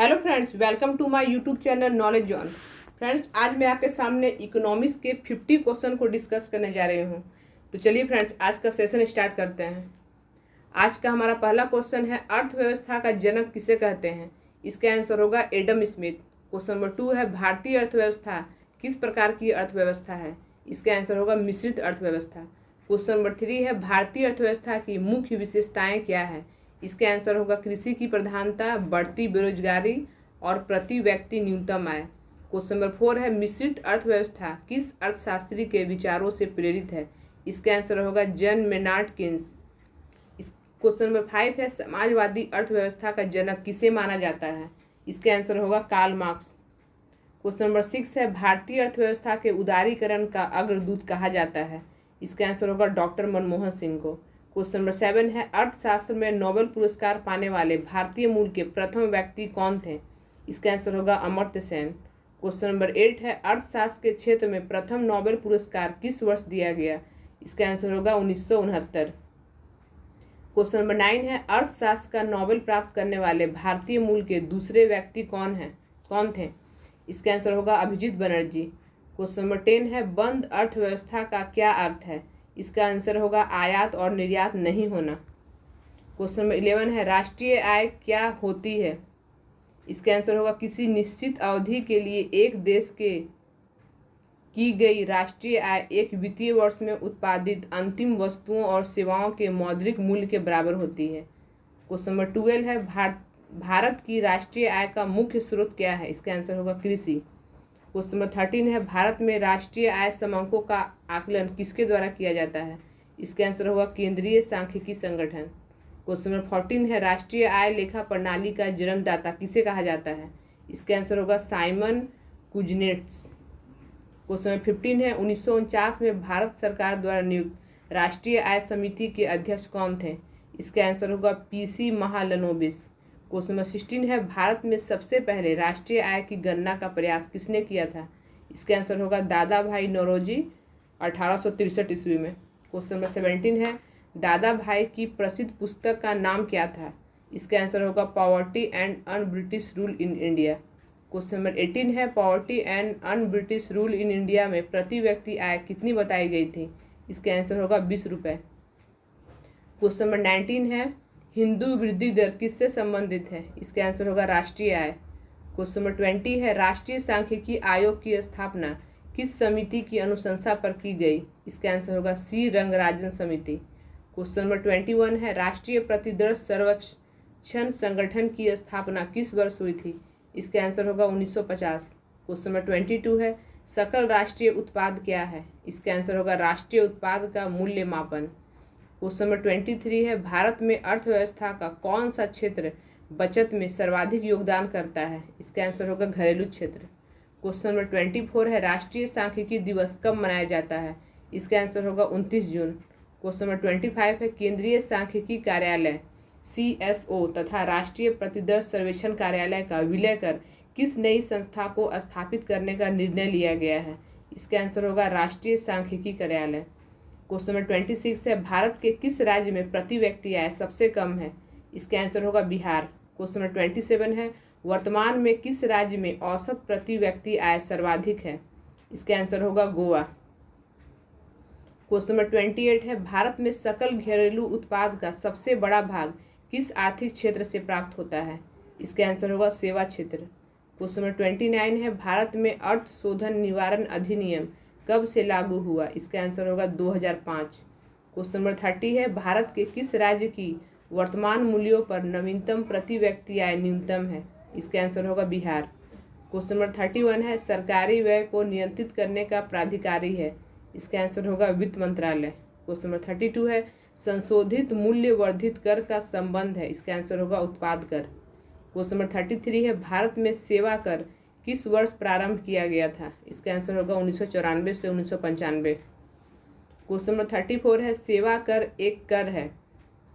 Hello friends, welcome to my YouTube channel knowledge zone. Friends, आज मैं आपके सामने इकोनॉमिक्स के 50 क्वेश्चन को डिस्कस करने जा रही हूँ। तो चलिए फ्रेंड्स, आज का सेशन स्टार्ट करते हैं। आज का हमारा पहला क्वेश्चन है, अर्थव्यवस्था का जनक किसे कहते हैं? इसका आंसर होगा एडम स्मिथ। क्वेश्चन नंबर 2 है, भारतीय अर्थव्यवस्था किस प्रकार की अर्थव्यवस्था है? इसका आंसर होगा मिश्रित अर्थव्यवस्था। क्वेश्चन नंबर 3 है, भारतीय अर्थव्यवस्था की मुख्य विशेषताएं क्या है? इसका आंसर होगा कृषि की प्रधानता, बढ़ती बेरोजगारी और प्रति व्यक्ति न्यूनतम आय। क्वेश्चन नंबर 4 है, मिश्रित अर्थव्यवस्था किस अर्थशास्त्री के विचारों से प्रेरित है? इसका आंसर होगा John Maynard Keynes. Question number 5 है, समाजवादी अर्थव्यवस्था का जनक किसे माना जाता है? इसका आंसर होगा कार्ल मार्क्स। क्वेश्चन नंबर 6 है, भारतीय अर्थव्यवस्था के उदारीकरण का अग्रदूत कहा जाता है? इसका आंसर होगा डॉक्टर मनमोहन सिंह को। क्वेश्चन नंबर 7 है, अर्थशास्त्र में नोबेल पुरस्कार पाने वाले भारतीय मूल के प्रथम व्यक्ति कौन थे? इसका आंसर होगा अमर्त्य सेन। क्वेश्चन नंबर 8 है, अर्थशास्त्र के क्षेत्र में प्रथम नोबेल पुरस्कार किस वर्ष दिया गया? इसका आंसर होगा 1969। क्वेश्चन नंबर 9 है, अर्थशास्त्र का नोबेल प्राप्त करने वाले भारतीय मूल के दूसरे व्यक्ति कौन थे? इसका आंसर होगा अभिजीत बनर्जी। क्वेश्चन नंबर 10 है, बंद अर्थव्यवस्था का क्या अर्थ है? इसका आंसर होगा आयात और निर्यात नहीं होना। क्वेश्चन नंबर 11 है, राष्ट्रीय आय क्या होती है? इसका आंसर होगा किसी निश्चित अवधि के लिए एक देश के की गई राष्ट्रीय आय एक वित्तीय वर्ष में उत्पादित अंतिम वस्तुओं और सेवाओं के मौद्रिक मूल्य के बराबर होती है। क्वेश्चन नंबर 12 है, भारत की राष्ट्रीय आय का मुख्य स्रोत क्या है? इसका आंसर होगा कृषि। क्वेश्चन नंबर 13 है, भारत में राष्ट्रीय आय समंकों का आकलन किसके द्वारा किया जाता है? इसका आंसर होगा केंद्रीय सांख्यिकी संगठन। क्वेश्चन नंबर 14 है, राष्ट्रीय आय लेखा प्रणाली का जन्मदाता किसे कहा जाता है? इसका आंसर होगा साइमन कुजनेट्स। क्वेश्चन नंबर 15 है, 1949 में भारत सरकार द्वारा नियुक्त राष्ट्रीय आय समिति के अध्यक्ष कौन थे? इसका आंसर होगा पीसी महालनोबिस। क्वेश्चन नंबर 16 है, भारत में सबसे पहले राष्ट्रीय आय की गणना का प्रयास किसने किया था? इसका आंसर होगा दादा भाई नौरोजी 1863 ईस्वी में। क्वेश्चन नंबर 17 है, दादा भाई की प्रसिद्ध पुस्तक का नाम क्या था? इसका आंसर होगा poverty and un British rule in India. Question number 18 है, poverty and un British rule in India में प्रति व्यक्ति आय कितनी बताई गई थी? इसका आंसर होगा 20 रुपये। क्वेश्चन नंबर 19 है, हिंदू वृद्धि दर किससे संबंधित है? इसका आंसर होगा राष्ट्रीय आय। क्वेश्चन नंबर 20 है, राष्ट्रीय सांख्यिकी आयोग की स्थापना किस समिति की अनुशंसा पर की गई? इसका आंसर होगा सी रंगराजन समिति। क्वेश्चन नंबर 21 है, राष्ट्रीय प्रतिदर्श सर्वेक्षण संगठन की स्थापना किस वर्ष हुई थी? इसका आंसर होगा 1950। क्वेश्चन नंबर 22 है, सकल राष्ट्रीय उत्पाद क्या है? इसका आंसर होगा राष्ट्रीय उत्पाद का मूल्य मापन। क्वेश्चन नंबर 23 है, भारत में अर्थव्यवस्था का कौन सा क्षेत्र बचत में सर्वाधिक योगदान करता है? इसका आंसर होगा घरेलू क्षेत्र। क्वेश्चन नंबर 24 है, राष्ट्रीय सांख्यिकी दिवस कब मनाया जाता है? इसका आंसर होगा 29 जून। क्वेश्चन नंबर 25 है, केंद्रीय सांख्यिकी कार्यालय CSO तथा राष्ट्रीय प्रतिदर्श सर्वेक्षण कार्यालय का विलय कर किस नई संस्था को स्थापित करने का निर्णय लिया गया है? इसका आंसर होगा राष्ट्रीय सांख्यिकी कार्यालय। क्वेश्चन नंबर 26 है, भारत के किस राज्य में प्रति व्यक्ति आय सबसे कम है? इसका आंसर होगा बिहार। क्वेश्चन नंबर 27 है, वर्तमान में किस राज्य में औसत प्रति व्यक्ति आय सर्वाधिक है? इसका आंसर होगा गोवा। क्वेश्चन नंबर 28 है, भारत में सकल घरेलू उत्पाद का सबसे बड़ा भाग किस आर्थिक क्षेत्र से प्राप्त होता है? इसका आंसर होगा सेवा क्षेत्र। क्वेश्चन नंबर 29 है, भारत में अर्थ शोधन निवारण अधिनियम कब से लागू हुआ? इसका आंसर होगा 2005। क्वेश्चन नंबर 30 है, भारत के किस राज्य की वर्तमान मूल्यों पर नवीनतम प्रति व्यक्ति आय न्यूनतम है? इसका आंसर होगा बिहार। क्वेश्चन नंबर 31 है, सरकारी व्यय को नियंत्रित करने का प्राधिकारी है? इसका आंसर होगा वित्त मंत्रालय। क्वेश्चन नंबर 32 है, संशोधित मूल्य वर्धित कर का संबंध है? इसका आंसर होगा उत्पाद कर। क्वेश्चन नंबर 33 है, भारत में सेवा कर किस वर्ष प्रारंभ किया गया था? इसका आंसर होगा 1994 से 1995। क्वेश्चन नंबर 34 है, सेवा कर एक कर है?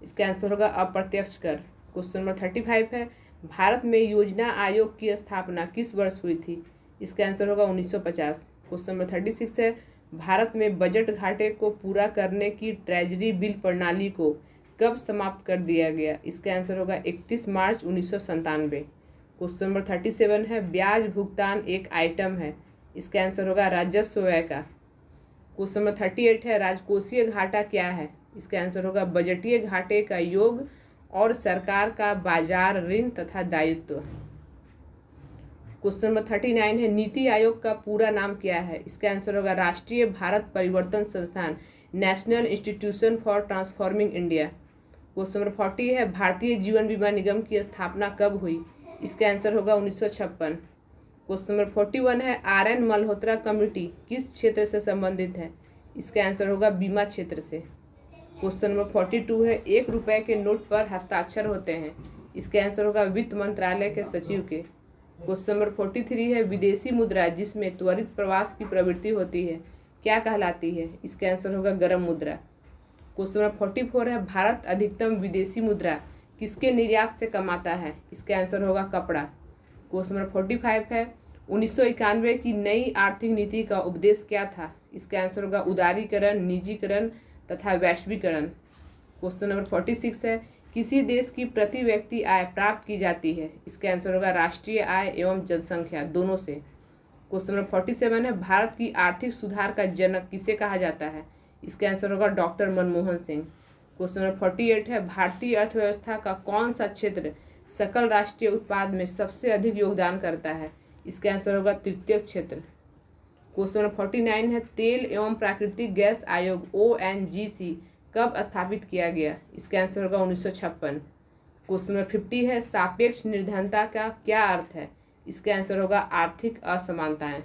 इसका आंसर होगा अप्रत्यक्ष कर। क्वेश्चन नंबर 35 है, भारत में योजना आयोग की स्थापना किस वर्ष हुई थी? इसका आंसर होगा 1950। क्वेश्चन नंबर 36 है, भारत में बजट घाटे को पूरा करने की ट्रेजरी बिल प्रणाली को कब समाप्त कर दिया गया? इसका आंसर होगा 31 मार्च 1997। क्वेश्चन नंबर 37 है ब्याज भुगतान एक आइटम है, इसका आंसर होगा राजस्व व्यय का। क्वेश्चन नंबर 38 है राजकोषीय घाटा क्या है, इसका आंसर होगा बजटीय घाटे का योग और सरकार का बाजार ऋण तथा दायित्व। क्वेश्चन नंबर 39 है नीति आयोग का पूरा नाम क्या है, इसका आंसर होगा राष्ट्रीय भारत परिवर्तन संस्थान, national institution for transforming India. Question number 40 है भारतीय जीवन बीमा निगम की स्थापना कब हुई, इसका आंसर होगा 1956। क्वेश्चन नंबर 41 है RN मल्होत्रा कमेटी किस क्षेत्र से संबंधित है, इसका आंसर होगा बीमा क्षेत्र से। क्वेश्चन नंबर 42 है 1 रुपये के नोट पर हस्ताक्षर होते हैं, इसका आंसर होगा वित्त मंत्रालय के सचिव के। क्वेश्चन नंबर 43 है विदेशी मुद्रा जिसमें त्वरित प्रवास की प्रवृत्ति होती है क्या कहलाती है, इसका आंसर होगा गर्म मुद्रा। क्वेश्चन नंबर 44 है भारत अधिकतम विदेशी मुद्रा किसके निर्यात से कमाता है, इसका आंसर होगा कपड़ा। क्वेश्चन नंबर 45 है 1991 की नई आर्थिक नीति का उपदेश क्या था, इसका आंसर होगा उदारीकरण, निजीकरण तथा वैश्वीकरण। क्वेश्चन नंबर 46 है किसी देश की प्रति व्यक्ति आय प्राप्त की जाती है, इसका आंसर होगा राष्ट्रीय आय एवं जनसंख्या दोनों से। क्वेश्चन नंबर 47 है भारत की आर्थिक सुधार का जनक किसे कहा जाता है, इसका आंसर होगा doctor Manmohan Singh. Question number 48 है भारतीय अर्थव्यवस्था का कौन सा क्षेत्र सकल राष्ट्रीय उत्पाद में सबसे अधिक योगदान करता है, इसका आंसर होगा तृतीय क्षेत्र। क्वेश्चन नंबर 49 है तेल एवं प्राकृतिक गैस आयोग ONGC कब स्थापित किया गया, इसका आंसर होगा 1956। क्वेश्चन नंबर 50 है सापेक्ष निर्धनता का क्या अर्थ है, इसका आंसर होगा आर्थिक असमानताएं।